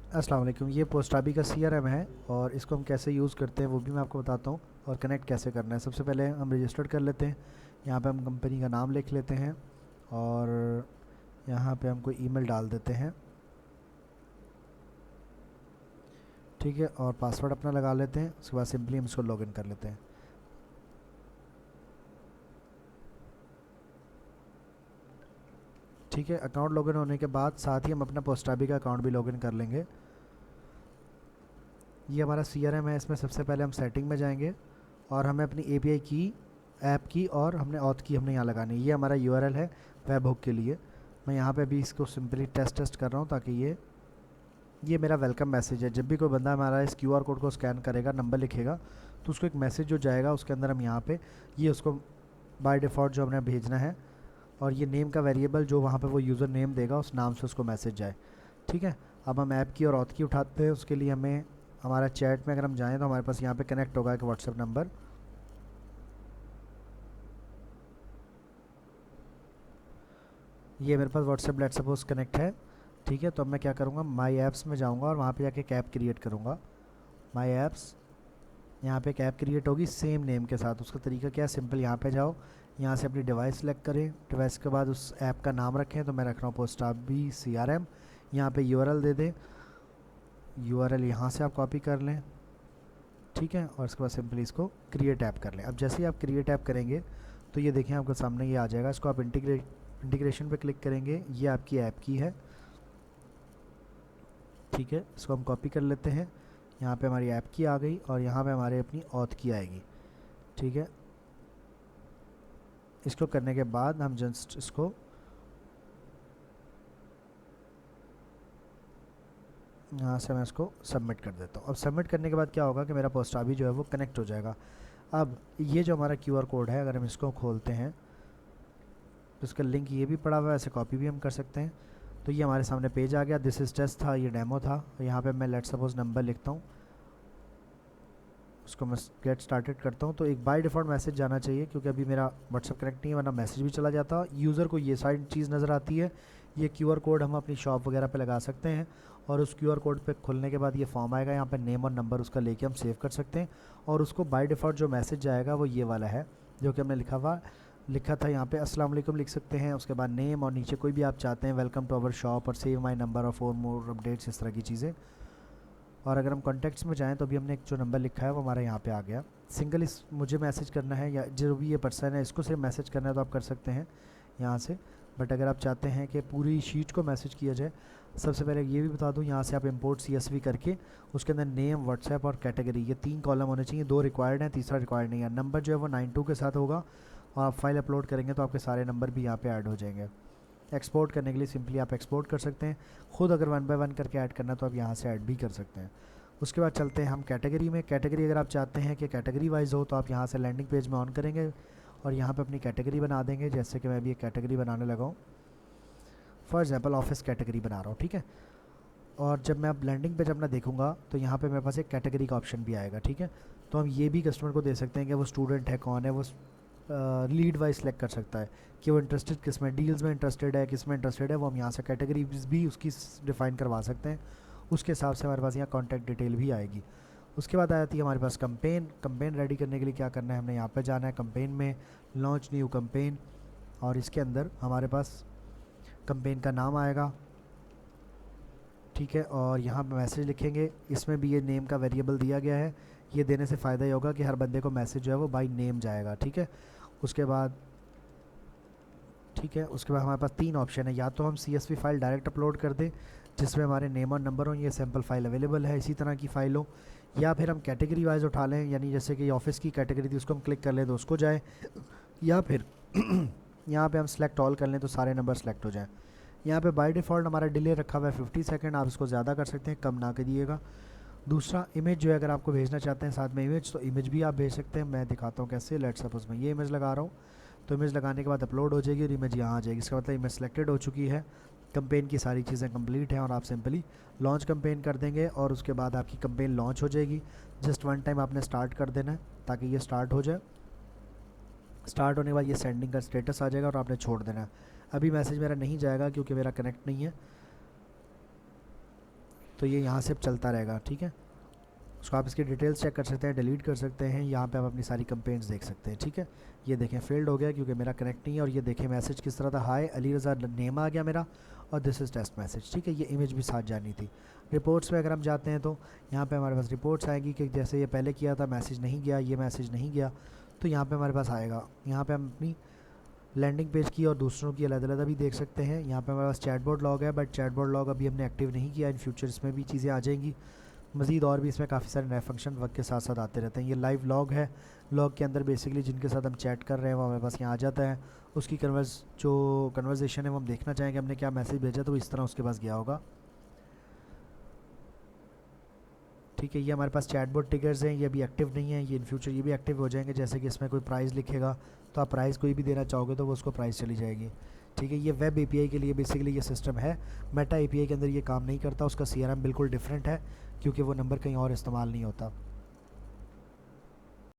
अस्सलाम वालेकुम। ये पोस्टाबी का सीआरएम है और इसको हम कैसे यूज़ करते हैं वो भी मैं आपको बताता हूँ, और कनेक्ट कैसे करना है। सबसे पहले हम रजिस्टर्ड कर लेते हैं। यहाँ पे हम कंपनी का नाम लिख लेते हैं और यहाँ पे हम कोई ईमेल डाल देते हैं, ठीक है, और पासवर्ड अपना लगा लेते हैं। उसके बाद सिंपली हम इसको लॉगिन कर लेते हैं। ठीक है, अकाउंट लॉगिन होने के बाद साथ ही हम अपना पोस्टाबी का अकाउंट भी लॉगिन कर लेंगे। ये हमारा सीआरएम है। इसमें सबसे पहले हम सेटिंग में जाएंगे और हमें अपनी एपीआई की, ऐप की और हमने ऑथ की हमने यहाँ लगानी है। ये हमारा यूआरएल है वेब हुक के लिए। मैं यहाँ पे भी इसको सिंपली टेस्ट कर रहा हूँ ताकि ये मेरा वेलकम मैसेज है। जब भी कोई बंदा हमारा इस क्यूआर कोड को स्कैन करेगा, नंबर लिखेगा, तो उसको एक मैसेज जो जाएगा उसके अंदर हम यहाँ पे ये उसको बाय डिफ़ॉल्ट जो हमने भेजना है, और ये नेम का वेरिएबल जो वहाँ पे वो यूज़र नेम देगा उस नाम से उसको मैसेज जाए। ठीक है, अब हम ऐप की और ऑथ की उठाते हैं। उसके लिए हमें हमारा चैट में अगर हम जाएँ तो हमारे पास यहाँ पे कनेक्ट होगा एक व्हाट्सएप नंबर। ये मेरे पास व्हाट्सएप लेट सपोज कनेक्ट है। ठीक है, तो अब मैं क्या करूँगा, माई ऐप्स में जाऊँगा और वहाँ पे जाके एक ऐप क्रिएट करूँगा। माई ऐप्स, यहाँ पे एक ऐप क्रिएट होगी सेम नेम के साथ। उसका तरीका क्या है, सिंपल यहाँ पे जाओ, यहाँ से अपनी डिवाइस सेलेक्ट करें, डिवाइस के बाद उस ऐप का नाम रखें। तो मैं रख रहा हूँ पोस्टाबी सीआरएम। यहाँ पे यूआरएल दे दें, यूआरएल यहाँ से आप कॉपी कर लें, ठीक है, और इसके बाद सिंपली इसको क्रिएट ऐप कर लें। अब जैसे ही आप क्रिएट ऐप करेंगे तो ये देखें आपके सामने ये आ जाएगा। इसको आप इंटीग्रेशन पे क्लिक करेंगे, ये आपकी ऐप की है। ठीक है, इसको हम कॉपी कर लेते हैं। यहाँ पे हमारी ऐप की आ गई और यहाँ पे हमारे अपनी ऑथ की आएगी। ठीक है, इसको करने के बाद हम जस्ट इसको यहाँ से मैं इसको सबमिट कर देता हूँ। अब सबमिट करने के बाद क्या होगा कि मेरा पोस्टाबी जो है वो कनेक्ट हो जाएगा। अब ये जो हमारा क्यूआर कोड है, अगर हम इसको खोलते हैं तो इसका लिंक ये भी पड़ा हुआ है, ऐसे कॉपी भी हम कर सकते हैं। तो ये हमारे सामने पेज आ गया। दिस इज़ टेस्ट था, ये डेमो था। यहाँ पे मैं लेट सपोज नंबर लिखता हूँ, उसको मैं गेट स्टार्टेड करता हूँ। तो एक बाय डिफ़ॉल्ट मैसेज जाना चाहिए क्योंकि अभी मेरा व्हाट्सअप कनेक्ट नहीं है, वरना मैसेज भी चला जाता। यूज़र को ये सारी चीज़ नज़र आती है। ये क्यूआर कोड हम अपनी शॉप वगैरह पे लगा सकते हैं और उस क्यूआर कोड पे खुलने के बाद ये फॉर्म आएगा। यहाँ पे नेम और नंबर उसका लेके हम सेव कर सकते हैं, और उसको बाय डिफ़ॉल्ट जो मैसेज जाएगा वो ये वाला है जो कि हमने लिखा था यहाँ पे अस्सलाम वालेकुम लिख सकते हैं। उसके बाद नेम और नीचे कोई भी आप चाहते हैं, वेलकम टू अवर शॉप और सेव माई नंबर और फॉर मोर अपडेट्स, इस तरह की चीज़ें। और अगर हम कॉन्टैक्ट्स में जाएँ तो अभी हमने एक जो नंबर लिखा है वो हमारा यहाँ पे आ गया। सिंगल इस मुझे मैसेज करना है या जो भी ये पर्सन है इसको सिर्फ मैसेज करना है तो आप कर सकते हैं यहाँ से। बट अगर आप चाहते हैं कि पूरी शीट को मैसेज किया जाए, सबसे पहले ये भी बता दूँ, यहाँ से आप इंपोर्ट CSV करके उसके अंदर नेम, व्हाट्सएप और कैटेगरी, ये 3 कॉलम होने चाहिए। 2 रिक्वायर्ड हैं, तीसरा रिक्वायर्ड नहीं है। नंबर जो है वो 92 के साथ होगा, और आप फाइल अपलोड करेंगे तो आपके सारे नंबर भी यहाँ पे ऐड हो जाएंगे। एक्सपोर्ट करने के लिए सिंपली आप एक्सपोर्ट कर सकते हैं। खुद अगर 1 बाय 1 करके ऐड करना तो आप यहाँ से ऐड भी कर सकते हैं। उसके बाद चलते हैं हम कैटेगरी में। कैटेगरी अगर आप चाहते हैं कि कैटेगरी वाइज हो तो आप यहाँ से लैंडिंग पेज में ऑन करेंगे और यहाँ पे अपनी कैटेगरी बना देंगे। जैसे कि मैं अभी एक कैटेगरी बनाने लगा हूँ, फॉर एग्जांपल ऑफिस कैटेगरी बना रहा हूँ, ठीक है। और जब मैं अब लैंडिंग पेज अपना देखूंगा तो यहाँ पे मेरे पास एक कैटेगरी का ऑप्शन भी आएगा, ठीक है। तो हम ये भी कस्टमर को दे सकते हैं कि वो स्टूडेंट है, कौन है वो, लीड वाइज सेलेक्ट कर सकता है कि वो इंटरेस्टेड किस में, डील्स में इंटरेस्टेड है, किस में इंटरेस्टेड है। वो हम यहाँ से कैटेगरी भी उसकी डिफ़ाइन करवा सकते हैं। उसके हिसाब से हमारे पास यहाँ कॉन्टैक्ट डिटेल भी आएगी। उसके बाद आ जाती है हमारे पास कंपेन रेडी करने के लिए क्या करना है, हमने यहाँ पे जाना है कंपेन में, लॉन्च न्यू कंपेन, और इसके अंदर हमारे पास कंपेन का नाम आएगा, ठीक है। और यहाँ पे मैसेज लिखेंगे, इसमें भी ये नेम का वेरिएबल दिया गया है। ये देने से फ़ायदा ये होगा कि हर बंदे को मैसेज जो है वो बाई नेम जाएगा, ठीक है। उसके बाद ठीक है, उसके बाद हमारे पास 3 ऑप्शन है। या तो हम CSV फाइल डायरेक्ट अपलोड कर दें जिसमें हमारे नेम और नंबर हो, ये सैम्पल फाइल अवेलेबल है इसी तरह की फ़ाइल हो, या फिर हम कैटेगरी वाइज उठा लें, यानी जैसे कि ऑफिस की कैटेगरी थी उसको हम क्लिक कर लें तो उसको जाए, या फिर यहाँ पे हम सेलेक्ट ऑल कर लें तो सारे नंबर सेलेक्ट हो जाएँ। यहाँ पे बाय डिफ़ॉल्ट हमारा डिले रखा हुआ है 50 सेकंड, आप इसको ज़्यादा कर सकते हैं, कम ना करिएगा। दूसरा, इमेज जो है अगर आपको भेजना चाहते हैं साथ में इमेज, तो इमेज भी आप भेज सकते हैं। मैं दिखाता हूँ कैसे। लेट सपोज मैं ये इमेज लगा रहा हूँ, तो इमेज लगाने के बाद अपलोड हो जाएगी और इमेज यहाँ आ जाएगी। इसका मतलब इमेज सेलेक्टेड हो चुकी है, कंपेन की सारी चीज़ें कंप्लीट हैं, और आप सिंपली लॉन्च कंपेन कर देंगे और उसके बाद आपकी कंपेन लॉन्च हो जाएगी। जस्ट 1 टाइम आपने स्टार्ट कर देना है ताकि ये स्टार्ट हो जाए। स्टार्ट होने के बाद ये सेंडिंग का स्टेटस आ जाएगा और आपने छोड़ देना है। अभी मैसेज मेरा नहीं जाएगा क्योंकि मेरा कनेक्ट नहीं है। तो ये यहाँ से चलता रहेगा, ठीक है। उसको आप इसकी डिटेल्स चेक कर सकते हैं, डिलीट कर सकते हैं। यहाँ पे आप अपनी सारी कंप्लेंट्स देख सकते हैं, ठीक है। ये देखें फेल्ड हो गया क्योंकि मेरा कनेक्ट नहीं है। और ये देखें मैसेज किस तरह था, हाय अली रज़ा नेम आ गया मेरा, और दिस इज़ टेस्ट मैसेज, ठीक है। ये इमेज भी साथ जानी थी। रिपोर्ट्स में अगर हम जाते हैं तो यहाँ पे हमारे पास रिपोर्ट्स आएगी कि जैसे ये पहले किया था मैसेज नहीं गया, ये मैसेज नहीं गया, तो यहाँ पे हमारे पास आएगा। यहाँ पे हम अपनी लैंडिंग पेज की और दूसरों की अलग-अलग भी देख सकते हैं। यहाँ पे हमारे पास चैटबॉट लॉग है, बट चैटबॉट लॉग अभी हमने एक्टिव नहीं किया। इन फ्यूचर इसमें भी चीज़ें आ जाएंगी मज़ीद, और भी इसमें काफ़ी सारे नए फंक्शन वक्त के साथ साथ आते रहते हैं। ये लाइव लॉग है, लॉग के अंदर बेसिकली जिनके साथ हम चैट कर रहे हैं वो हमारे पास यहाँ आ जाता है। उसकी कन्वर्सेशन है वो हम देखना चाहेंगे हमने क्या मैसेज भेजा, तो इस तरह उसके पास गया होगा, ठीक है। ये हमारे पास चैटबॉट टिकर्स हैं, ये अभी एक्टिव नहीं है, ये इन फ्यूचर ये भी एक्टिव हो जाएंगे। जैसे कि इसमें कोई प्राइस लिखेगा तो आप प्राइस कोई भी देना चाहोगे तो वो उसको प्राइस चली जाएगी, ठीक है। ये वेब एपीआई के लिए बेसिकली ये सिस्टम है। मेटा एपीआई के अंदर ये काम नहीं करता, उसका सीआरएम बिल्कुल डिफरेंट है क्योंकि वो नंबर कहीं और इस्तेमाल नहीं होता।